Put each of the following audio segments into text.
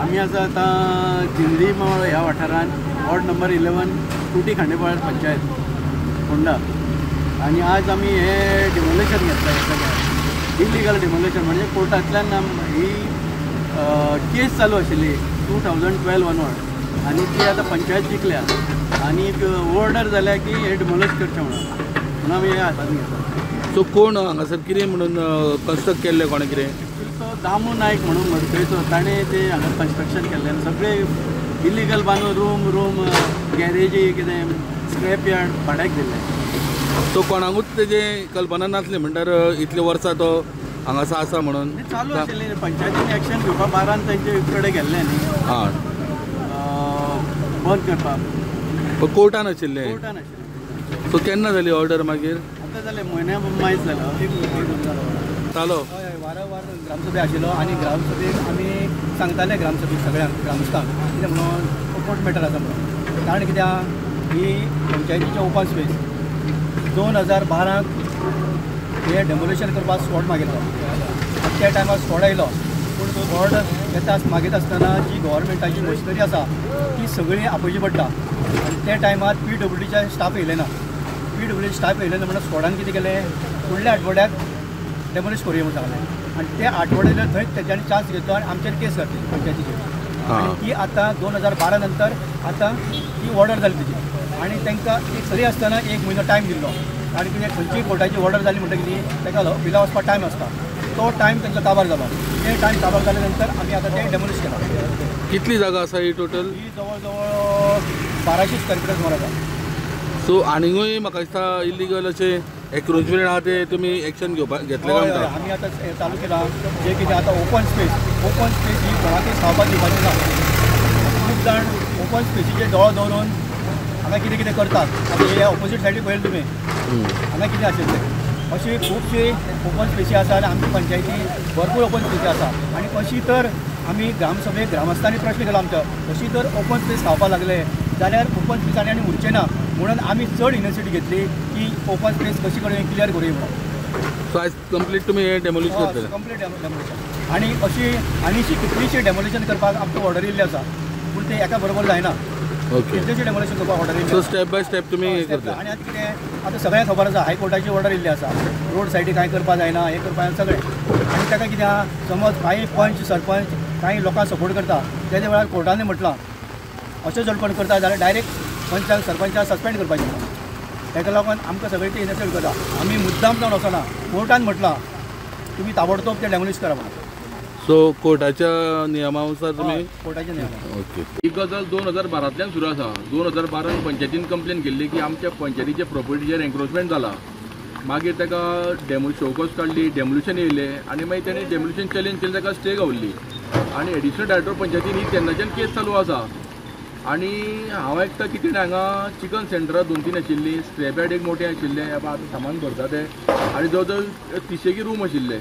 आम्ही आता जिंदी मळ ह्या वाठारात वॉर्ड नंबर 11 टुटी खांडेपाळ पंचायत फोंडा आणि आज आम्ही हे डिमोलेशन घेतलं इलिगल डिमोलेशन म्हणजे कोर्टांतल्यान ही केस चालू आशिल्ली 2012 वनवर्ड आणि ती आता पंचायत जिखल्या आणि ऑर्डर जाल्या की हे डिमोलेश करचें म्हणून आमी हे हातान घेतला. सो कोण हांगासर कितें म्हणून कन्स्ट्रक्ट केल्लें कोणें कितें? तो दामू नायक म्हणून मडकयचो ताणें ते हांगा कन्स्ट्रक्शन केल्लें सगळे इलिगल बांदून रूम गॅरेजी कितें स्क्रॅप यार्ड भाड्याक दिल्लें. तो कोणाकूच तेजे कल्पना नासली म्हणल्यार इतले वर्सां तो हांगासर आसा म्हणून चालू आशिल्लें पंचायतीन एक्शन घेवपा बारान तेंचे कडेन गेल्लें न्ही बंद करपाक कोर्टान आशिल्लें. कोर्टान आशिल्लें. सो केन्ना जाली ऑर्डर मागीर? आतां जालें म्हयन्या मायज जालो चालो वारंवार ग्रामसभे आशिल्लो आणि ग्रामसभेक आमी सांगताले ग्रामसभेक सगळ्यांक ग्रामस्थांक कितें म्हणून सपोर्ट मॅटर आसा म्हणून. कारण कित्याक ही पंचायतीचें ओपन स्पेस 2012 हे डेमोलेशन करपाक स्पॉट मागिल्लो. त्या टायमार स्पॉट आयलो पूण स्पॉट येता मागीत आसतना जी गव्हर्मेंटाची मशिनरी आसा ती सगळी आपोवची पडटा आनी त्या टायमार PWDचे स्टाफ येयले ना. PWD स्टाफ येयले ना म्हणून स्पॉटान कितें केलें फुडल्या आठवड्याक डेमोलिश करूया म्हणून सांगलें आणि त्या आठवड्याला थंय तेच्यांनी चान्स घेतलो आणि आमचेर केस घातली पंचायतीचेर आणि ती आतां 2012 नंतर आतां ती ऑर्डर जाली तेजी आणि तांकां एक सरी आसतना 1 म्हयनो टायम दिल्लो. कारण कितें खंयची कोर्टाची ऑर्डर जाली म्हणटकीर ताका बिला वचपाक टायम आसता तो टायम तांचो काबार जालो. ते टायम काबार जाल्या नंतर आमी आतां ते डेमोलिश केला. कितली जागा आसा ही टोटल? ही जवळ जवळ 1200 स्क्वेअर फीट सुमार आसा. सो आनीकूय म्हाका दिसता इलिगल अशे एक्रोचमेंट आहा ते तुमी एक्शन घेतले काय? आमी आतां चालू केला जे कितें आतां ओपन स्पेस ही कोणाकूय सावपाक दिवपाची ना. खूब जाण ओपन स्पेसीचे दोळो दवरून हांगा कितें कितें करतात. आतां हे ऑपोजीट सायडीक पळयलें तुमी हांगा कितें आशिल्लें अशी खुबशी ओपन स्पेसी आसा आनी आमच्या पंचायती भरपूर ओपन स्पेसी आसा आणि अशी तर आमी ग्रामसभेक ग्रामस्थांनी प्रश्न केलो आमचो अशी तर ओपन स्पेस खावपाक लागले जाल्यार ओपन स्पेसांनी आनी उरचें ना म्हणून आमी चड इनिशिएटीव घेतली की ओपन स्पेस कशी कडेन क्लियर करूया म्हणून. सो आयज कंप्लीट तुमी हे डेमोलिश करतले? कंप्लीट डेमोलिशन आणि अशी आनीशी कितलीशी डेमोलिशन करपाक आमकां ऑर्डर येयल्ली आसा पूण ते एका बरोबर जायना. ओके. कितलेशे डेमोलिशन करपाक ऑर्डर येयल्ली. सो स्टेप बाय स्टेप तुमी हे करता. आणि आतां कितें आतां सगळ्यांक खबर आसा हायकोर्टाची ऑर्डर येयल्ली आसा रोड सायडीक कांय करपाक जायना हे करपाक सगळें. आनी ताका कितें आहा समज कांय पंच सरपंच कांय लोकांक सपोर्ट करता तेच्या वेळार कोर्टान म्हटलां अशें जर कोण करता जाल्यार डायरेक्ट पंचाक सरपंचाक सस्पेंड करपाचें. ताका लागून आमकां सगळें ते इनिशिएटीव करता. आमी मुद्दाम जावन वचना कोर्टान म्हटलां तुमी ताबडतोब ते डेमोलिश करा म्हणून. सो कोर्टाच्या नियमानुसार तुमी कोर्टाचे नियम. ओके. ही गजाल 2012तल्यान सुरू आसा. 2012 पंचायतीन कंप्लेन केल्ली की आमच्या पंचायतीच्या प्रॉपर्टीचेर एन्क्रोचमेंट जाला. मागीर ताका शोकॉज काडली डेमोलिशन येयलें आनी मागीर तेणें डेमोलिशन चॅलेंज केलें ताका स्टे गावल्ली आनी एडिशनल डायरेक्टर पंचायतीन ही तेन्नाच्यान केस चालू आसा. आनी हांव आयकता की तेणें हांगा चिकन सेंटरां 2-3 आशिल्लीं स्क्रॅप यार्ड एक मोठें आशिल्लें आतां सामान भरता तें आनी जवळ जवळ 30 रूम आशिल्ले.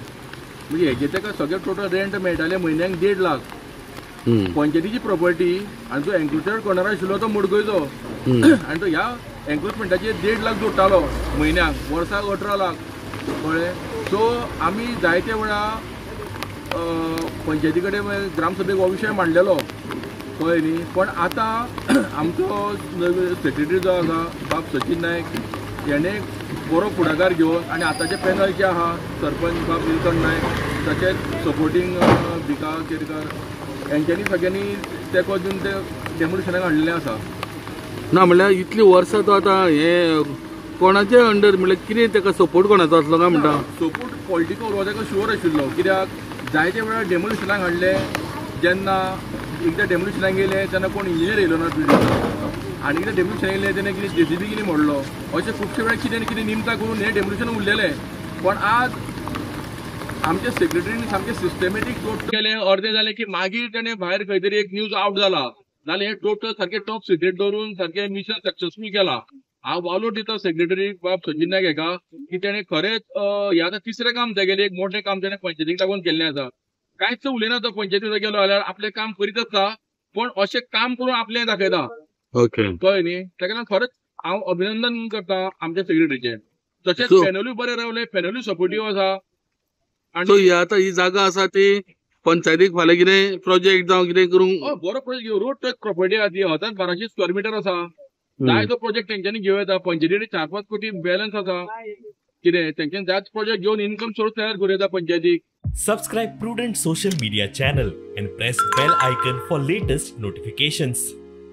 म्हणजे हेजे ताका सगळें टोटल रेंट मेळटालें म्हयन्याक 1.5 लाख. पंचायतीची प्रॉपर्टी आनी तो एन्क्रोचमेंट करणारो आशिल्लो तो मुडगयचो आनी तो ह्या एन्क्रोचमेंटाचेर 1.5 लाख जोडटालो म्हयन्याक वर्साक 18 लाख कळ्ळें. सो आमी जायते वेळा पंचायती कडेन ग्रामसभेक हो विशय मांडलेलो कळ्ळें न्ही. पण आतां आमचो सेक्रेटरी जो आसा बाब सचिन नायक हेणें बरो फुडाकार घेवन आनी आतांचे पॅनल जे आहा सरपंच बाब निलकंठ नायक तशेंच सपोर्टींग भिका केरकर हेंच्यांनी सगळ्यांनी तेंको दिवन ते डेमोलिशनाक हाडलेलें आसा. ना म्हणल्यार इतली वर्सां तो आतां हे कोणाचे अंडर म्हणल्यार कितें ताका सपोर्ट कोणाचो आसलो काय म्हणटा? सपोर्ट पॉलिटिकल हो ताका शुअर आशिल्लो कित्याक जायते वेळार डेमोलिशनाक हाडले. जेन्ना एकदा डेमोलिशनाक गेले तेन्ना कोण इंजिनियर येयलो ना आनी एकदा डेमोलिशन येयलें तेन्ना कितें JCB कितें मोडलो अशें खुबशे वेळार कितें कितें निमतां करून हें डेमोलिशन उरलेलें. पण आज आमच्या सेक्रेटरीन सामकें सिस्टमॅटीक केलें अर्दें जालें की मागीर तेणें भायर खंय तरी एक न्यूज आउट जाला जाल्यार हें टोटल सारकें टॉप सिक्रेट दवरून सारकें मिशन सक्सेसफूल केलां. हांव वालोर दिता सेक्रेटरी बाब सचिन नायक हेका की तेणें खरेंच हें आतां तिसरें काम तेगेलें एक मोठें काम तेणें पंचायतीक लागून केल्लें आसा. कांयच उलयना तो पंचायतीक गेलो जाल्यार आपलें काम करीत आसता पण अशें काम करून आपलें दाखयता. ओके. कळ्ळें न्ही. ताका लागून खरेंच हांव अभिनंदन करता आमच्या सेक्रेटरीचें. तशेंच पॅनलूय बरें रावलें पॅनलूय सपोर्टीव आसा. सो ही आतां ही जागा आसा ती पंचायतीक फाल्यां कितें प्रोजेक्ट जावं कितें करूंक बरो प्रोजेक्ट घेऊ रोड टच प्रॉपर्टी आहा ती 1200 स्क्वेअर मिटर आसा जाय तो प्रोजेक्ट तेंच्यांनी घेवं येता पंचायतीक 4-5 कोटी बॅलन्स आसा कितें तेंच्यांनी जायच प्रोजेक्ट घेवन इन्कम सोर्स तयार करूं येता पंचायतीक. Subscribe Prudent social media channel and press bell icon for latest notifications.